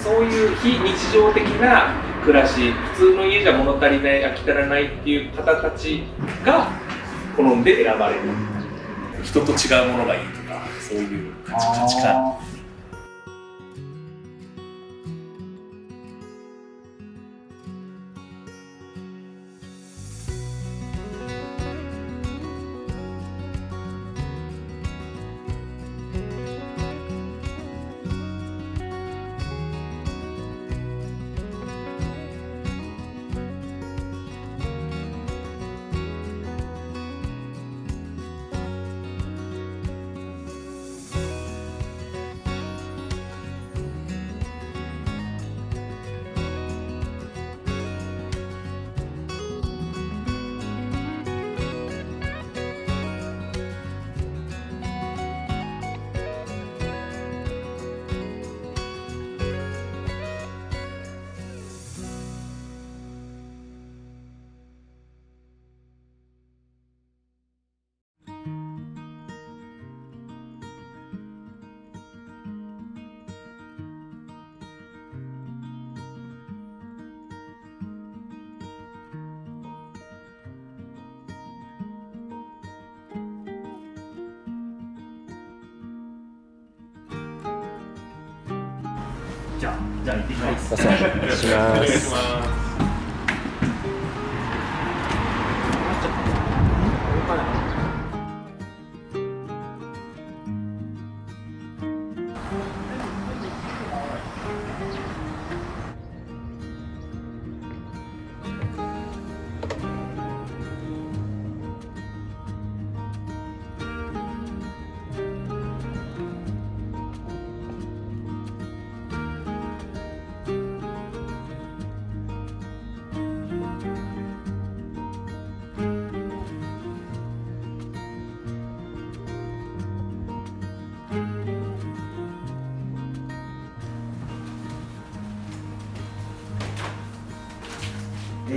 そういう非日常的な暮らし、普通の家じゃ物足りない飽き足らないっていう方たちが好んで選ばれる。人と違うものがいいとか、そういう価値観。じゃあ行ってきます。お願いします。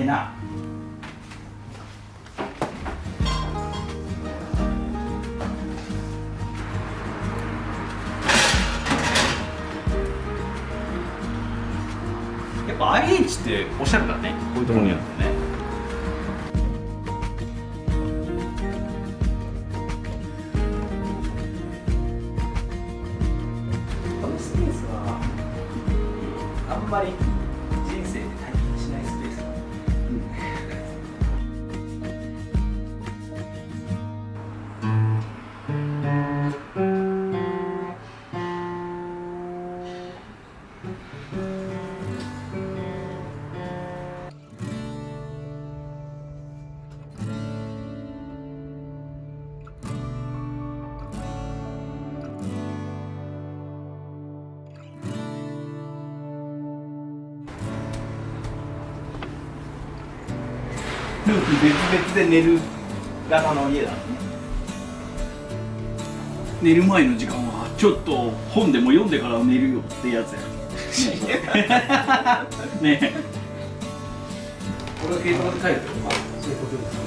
な。やっぱ IH っておしゃれだね、こういうところにあってね。このスペースはあんまり人生で体験しないスペースだ。夫婦別々で寝る型の家だね。寝る前の時間はちょっと本でも読んでから寝るよってやつや。ねえ。これが軽トラで帰るとかそういうことですか。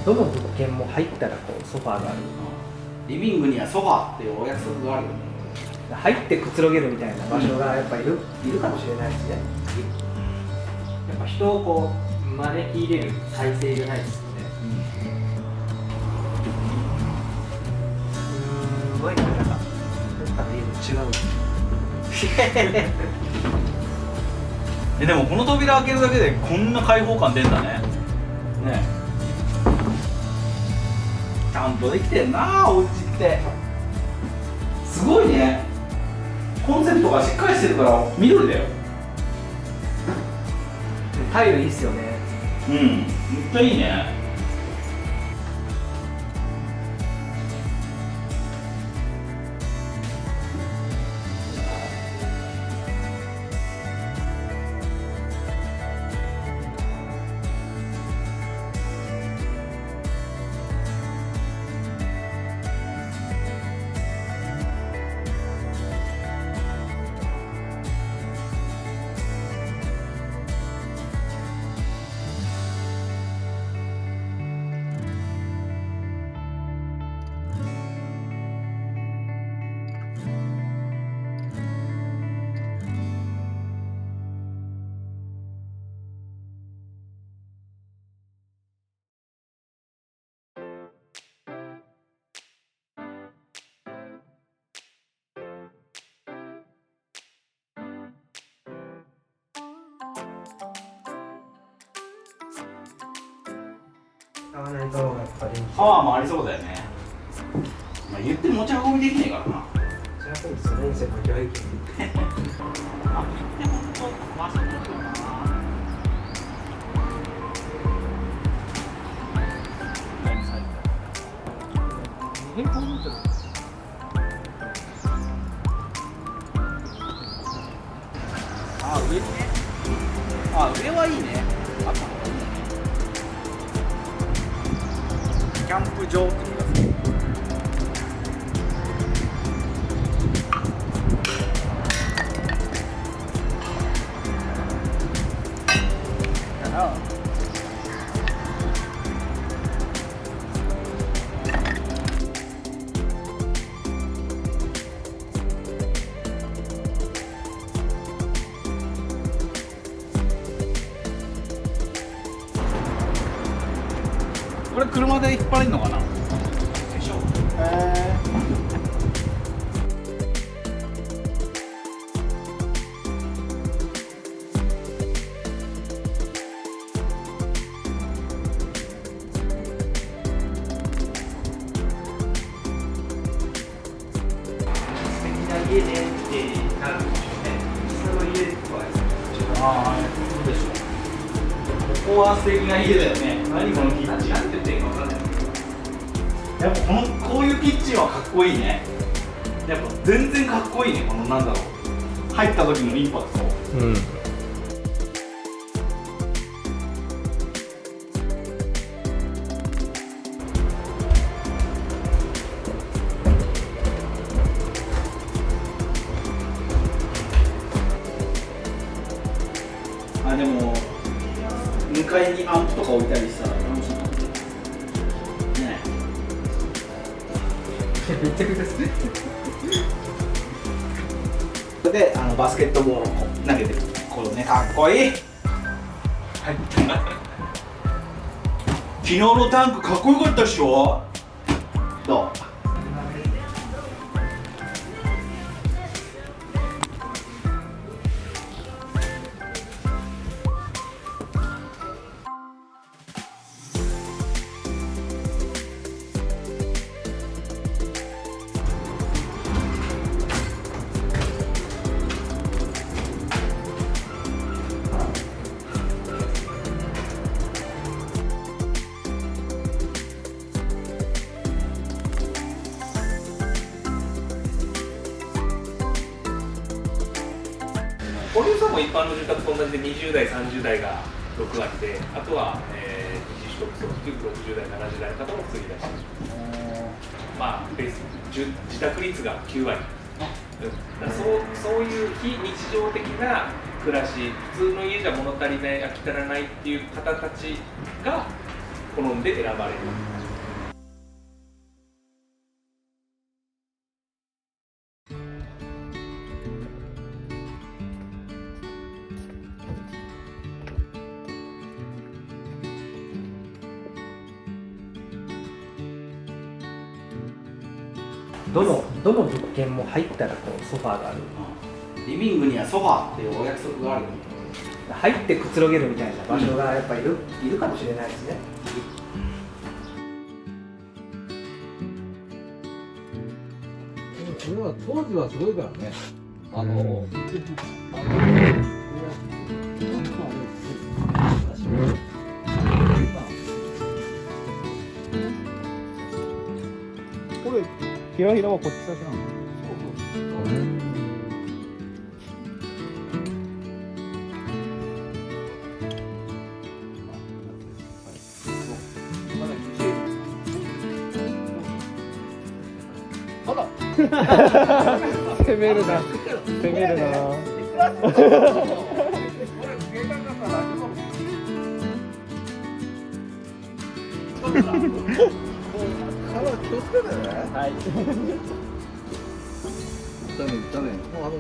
どの物件も入ったらこうソファーがある。リビングにはソファーっていうお約束があるよね。入ってくつろげるみたいな場所がやっぱりいるかもしれないですね。やっぱ人をこう招き入れる体制がないですよね。すごいなんかどっかで違う。でもこの扉開けるだけでこんな開放感出んだね。ね。ちゃんとできてんなお家って。すごいね。コンセプトがしっかりしてるから緑だよ。タイルいいっすよね。うん、めっちゃいいね。使わないとやっぱ電気パワーもありそうだよね。まあ言って持ち運びできないからな。じゃあそうですよね、先輩外見あでも本当場所だよな。あ、上ね。あ、上はいいね。あった方がいいね。キャンプ場って言いますね。だな。これ車で引っ張れるのかな。でしょ。素敵な家でってなるんでしょうね。その家とはああ、そうでしょ。ここは素敵な家だよね。何このキッチン。なんて言っていいか分かんない。やっぱこういうキッチンはかっこいいね。やっぱ全然かっこいいね。このなんだろう。入った時のインパクト。うん。あ、でも向かいにアンプとか置いたりしたら楽しいね。めっちゃくちゃする。で、バスケットボールをこう投げてる。これね、かっこいい。はい。昨日のタンクかっこよかったでしょ。どう？堀江さんも一般の住宅と同じで20代、30代が6割で、あとは、自主特捜低く60代、70代の方も継ぎ出し、まあ、自宅率が9割、だからそういう非日常的な暮らし、普通の家じゃ物足りない、飽き足らないっていう方たちが好んで選ばれる。どの物件も入ったらこうソファーがある。リビングにはソファーっていうお約束がある。入ってくつろげるみたいな場所がやっぱりいるかもしれないですね。それは当時はすごいからね。これひらひらはこっち先なの？攻めるな、攻めるな。気をつけてね。はい。だね。もう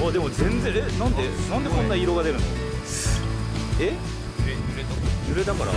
あでも全然なんでこんな色が出るの？え？濡れたから。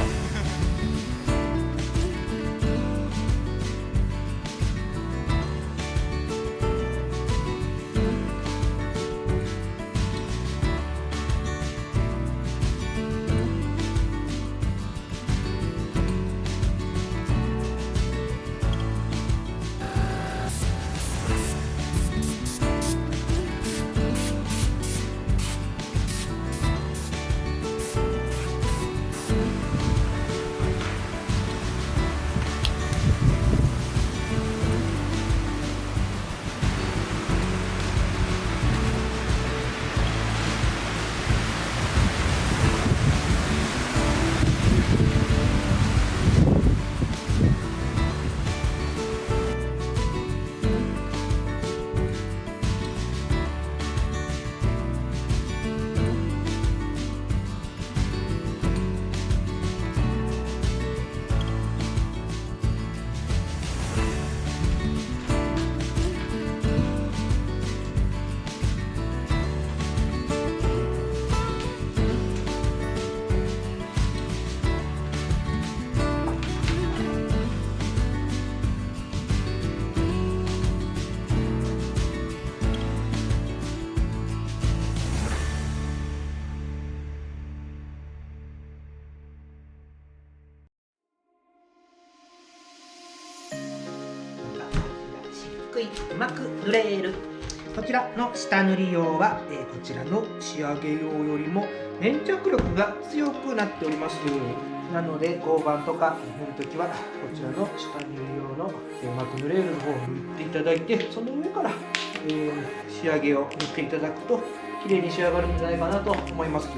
しっくいうまく塗れる。こちらの下塗り用は、こちらの仕上げ用よりも粘着力が強くなっております。なので合板とか塗るときはこちらの下塗り用のうまく塗れるの方を塗っていただいて、その上から、仕上げを塗っていただくと綺麗に仕上がるんじゃないかなと思います。